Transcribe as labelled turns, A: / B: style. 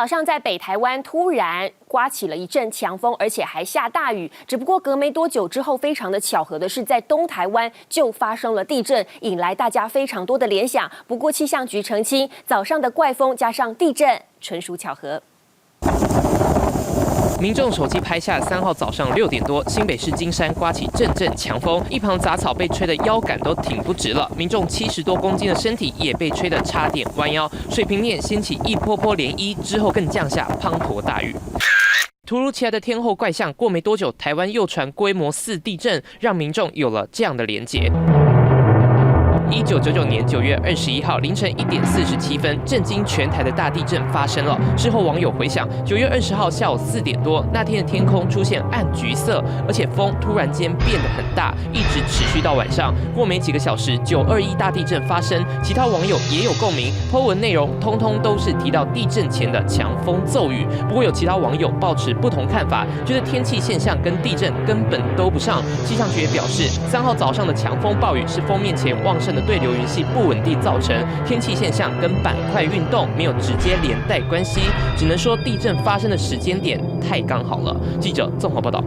A: 早上在北台湾突然刮起了一阵强风，而且还下大雨。只不过隔没多久之后，非常的巧合的是，在东台湾就发生了地震，引来大家非常多的联想。不过气象局澄清，早上的怪风加上地震纯属巧合。
B: 民众手机拍下3号早上6点多，新北市金山刮起阵阵强风，一旁杂草被吹得腰杆都挺不直了。民众70多公斤的身体也被吹得差点弯腰，水平面掀起一波波涟漪，之后更降下滂沱大雨。 突如其来的天后怪象，过没多久，台湾又传规模4地震，让民众有了这样的连结。 1999年9月21号凌晨1点47分，震惊全台的大地震发生了。事后网友回想，9月20号下午4点多，那天的天空出现暗橘色，而且风突然间变得很大，一直持续到晚上。过没几个小时，921大地震发生，其他网友也有共鸣，po文内容通通都是提到地震前的强风骤雨。不过有其他网友抱持不同看法，觉得天气现象跟地震根本都不上。气象局也表示，3号早上的强风暴雨是锋面前旺盛的 对流云系不稳定造成天气现象，跟板块运动没有直接连带关系，只能说地震发生的时间点太刚好了。记者综合报道。